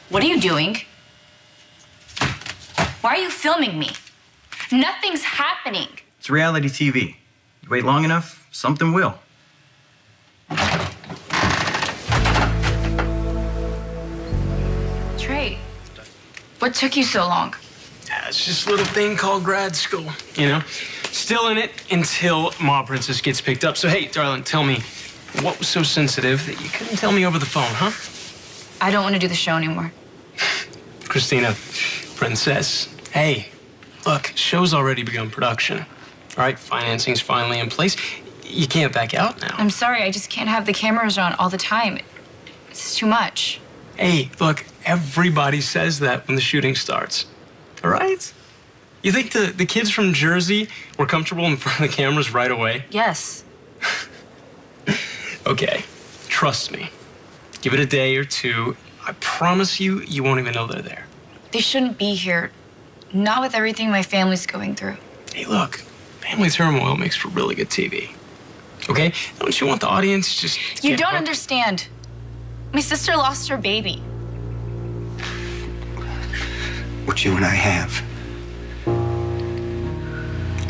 What are you doing? Why are you filming me? Nothing's happening. It's reality TV. You wait long enough, something will. Trey, what took you so long? It's just a little thing called grad school, you know? Still in it until Mob Princess gets picked up. So, hey, darling, tell me, what was so sensitive that you couldn't tell me over the phone, huh? I don't want to do the show anymore. Kristina, Princess, hey, look, show's already begun production. All right, financing's finally in place. You can't back out now. I'm sorry, I just can't have the cameras on all the time. It's too much. Hey, look, everybody says that when the shooting starts, all right? You think the kids from Jersey were comfortable in front of the cameras right away? Yes. Okay, trust me. Give it a day or two. I promise you, you won't even know they're there. They shouldn't be here. Not with everything my family's going through. Hey, look, family turmoil makes for really good TV. Okay? Don't you want the audience just... You don't understand. My sister lost her baby. What you and I have,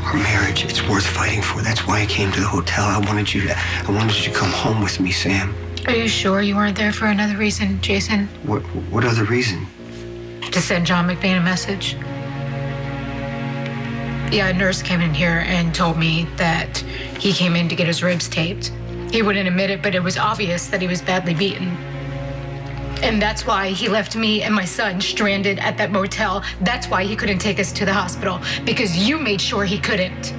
our marriage, it's worth fighting for. That's why I came to the hotel. I wanted you to come home with me, Sam. Are you sure you weren't there for another reason, Jason? What other reason? To send John McBain a message? Yeah, a nurse came in here and told me that he came in to get his ribs taped. He wouldn't admit it, but it was obvious that he was badly beaten. And that's why he left me and my son stranded at that motel. That's why he couldn't take us to the hospital, because you made sure he couldn't.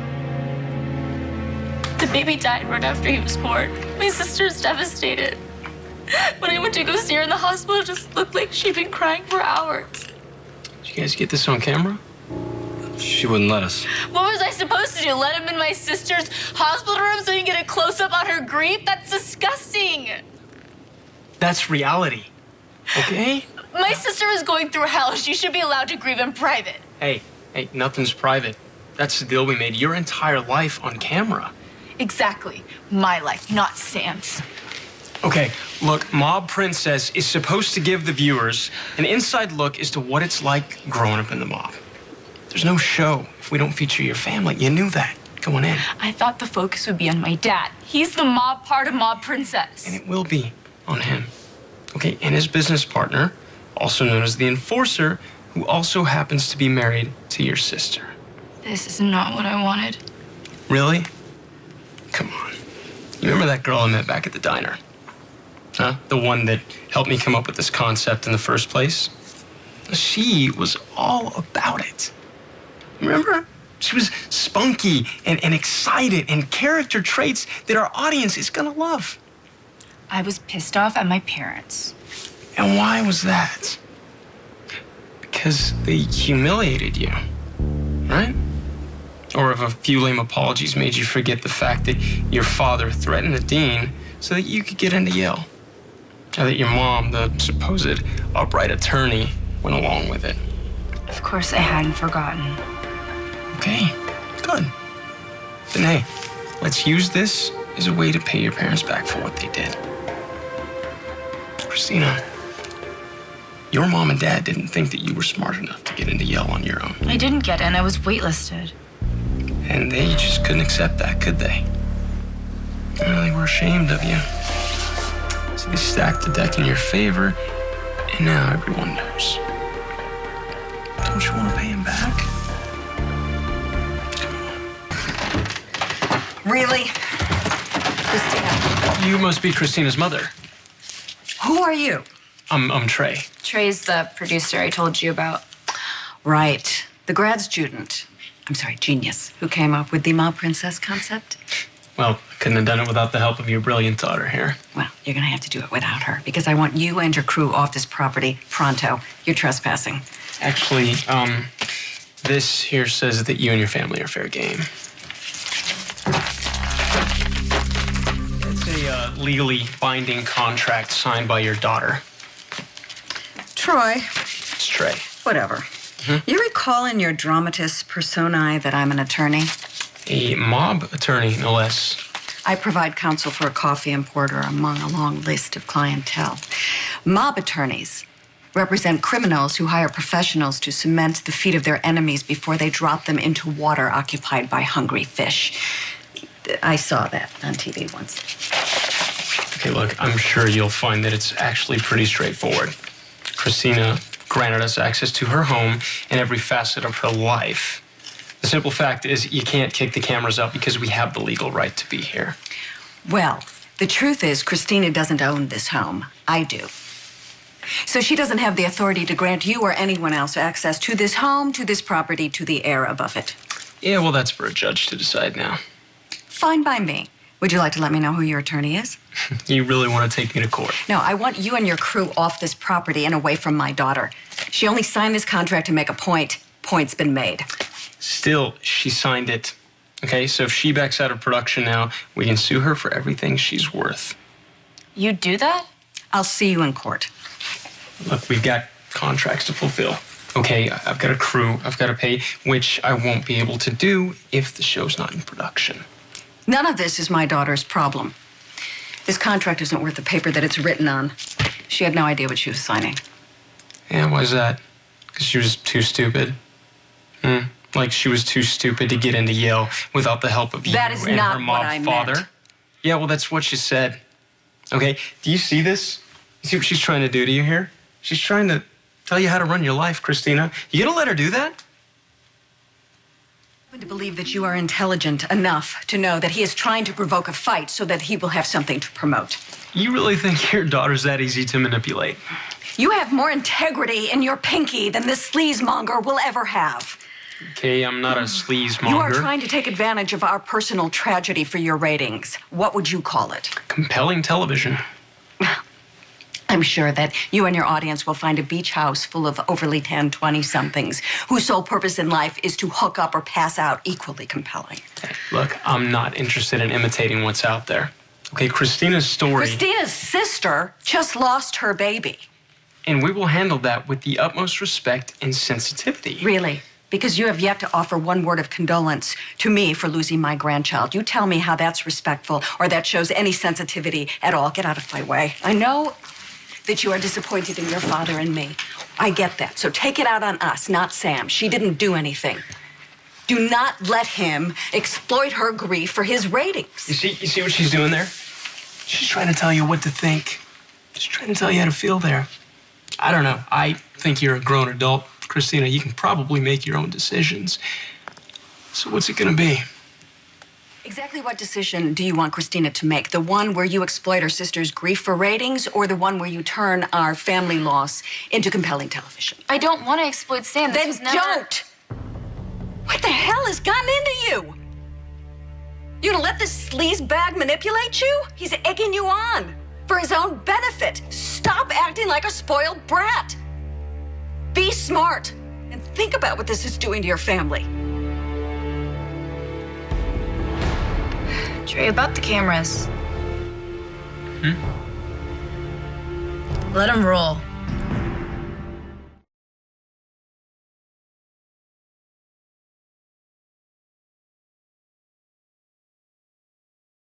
The baby died right after he was born. My sister's devastated. When I went to go see her in the hospital, it just looked like she'd been crying for hours. Did you guys get this on camera? She wouldn't let us. What was I supposed to do? Let him in my sister's hospital room so he can get a close-up on her grief? That's disgusting. That's reality, okay? My sister is going through hell. She should be allowed to grieve in private. Hey, nothing's private. That's the deal we made. Your entire life on camera. Exactly. My life, not Sam's. Okay, look, Mob Princess is supposed to give the viewers an inside look as to what it's like growing up in the mob. There's no show if we don't feature your family. You knew that going in. I thought the focus would be on my dad. He's the mob part of Mob Princess. And it will be on him. Okay, and his business partner, also known as the Enforcer, who also happens to be married to your sister. This is not what I wanted. Really? Come on. You remember that girl I met back at the diner? Huh? The one that helped me come up with this concept in the first place? She was all about it. Remember? She was spunky and excited and character traits that our audience is gonna love. I was pissed off at my parents. And why was that? Because they humiliated you, right? Or if a few lame apologies made you forget the fact that your father threatened the dean so that you could get into Yale. Or that your mom, the supposed upright attorney, went along with it. Of course I hadn't forgotten. Okay, good. Then hey, let's use this as a way to pay your parents back for what they did. Kristina, your mom and dad didn't think that you were smart enough to get into Yale on your own. I didn't get in. I was waitlisted. And they just couldn't accept that, could they? Well, they were ashamed of you. So they stacked the deck in your favor, and now everyone knows. Don't you want to pay him back? Really? Kristina. You must be Kristina's mother. Who are you? I'm Trey. Trey's the producer I told you about. Right. The grad student. I'm sorry, genius, who came up with the Mob Princess concept. Well, I couldn't have done it without the help of your brilliant daughter here. Well, you're gonna have to do it without her, because I want you and your crew off this property pronto. You're trespassing. Actually, this here says that you and your family are fair game. It's a legally binding contract signed by your daughter. Troy. It's Trey. Whatever. You recall in your dramatist personae that I'm an attorney? A mob attorney, no less. I provide counsel for a coffee importer among a long list of clientele. Mob attorneys represent criminals who hire professionals to cement the feet of their enemies before they drop them into water occupied by hungry fish. I saw that on TV once. Okay, look, I'm sure you'll find that it's actually pretty straightforward. Kristina granted us access to her home and every facet of her life. The simple fact is you can't kick the cameras out because we have the legal right to be here. Well, the truth is Kristina doesn't own this home. I do. So she doesn't have the authority to grant you or anyone else access to this home, to this property, to the air above it. Yeah, well, that's for a judge to decide now. Fine by me. Would you like to let me know who your attorney is? You really want to take me to court? No, I want you and your crew off this property and away from my daughter. She only signed this contract to make a point. Point's been made. Still, she signed it. Okay, so if she backs out of production now, we can sue her for everything she's worth. You'd do that? I'll see you in court. Look, we've got contracts to fulfill. Okay, I've got a crew, I've got to pay, which I won't be able to do if the show's not in production. None of this is my daughter's problem. This contract isn't worth the paper that it's written on. She had no idea what she was signing. Yeah, why's that? Because she was too stupid? Like she was too stupid to get into Yale without the help of you That is and not her what mob I father? meant. Yeah, well, that's what she said. Okay, do you see this? You see what she's trying to do to you here? She's trying to tell you how to run your life, Kristina. You gonna let her do that? To believe that you are intelligent enough to know that he is trying to provoke a fight so that he will have something to promote. You really think your daughter's that easy to manipulate? You have more integrity in your pinky than this sleazemonger will ever have. Okay, I'm not a sleazemonger. You are trying to take advantage of our personal tragedy for your ratings. What would you call it? Compelling television. I'm sure that you and your audience will find a beach house full of overly tanned 20-somethings whose sole purpose in life is to hook up or pass out equally compelling. Hey, look, I'm not interested in imitating what's out there. Okay, Kristina's story... Kristina's sister just lost her baby. And we will handle that with the utmost respect and sensitivity. Really? Because you have yet to offer one word of condolence to me for losing my grandchild. You tell me how that's respectful or that shows any sensitivity at all. Get out of my way. I know that you are disappointed in your father and me. I get that. So take it out on us, not Sam. She didn't do anything. Do not let him exploit her grief for his ratings. You see what she's doing there? She's trying to tell you what to think. She's trying to tell you how to feel there. I don't know. I think you're a grown adult. Kristina, you can probably make your own decisions. So what's it gonna be? Exactly what decision do you want Kristina to make? The one where you exploit her sister's grief for ratings, or the one where you turn our family loss into compelling television? I don't want to exploit Sam. Then don't! What the hell has gotten into you? You gonna let this sleazebag manipulate you? He's egging you on for his own benefit. Stop acting like a spoiled brat. Be smart and think about what this is doing to your family. Trey, about the cameras. Let them roll.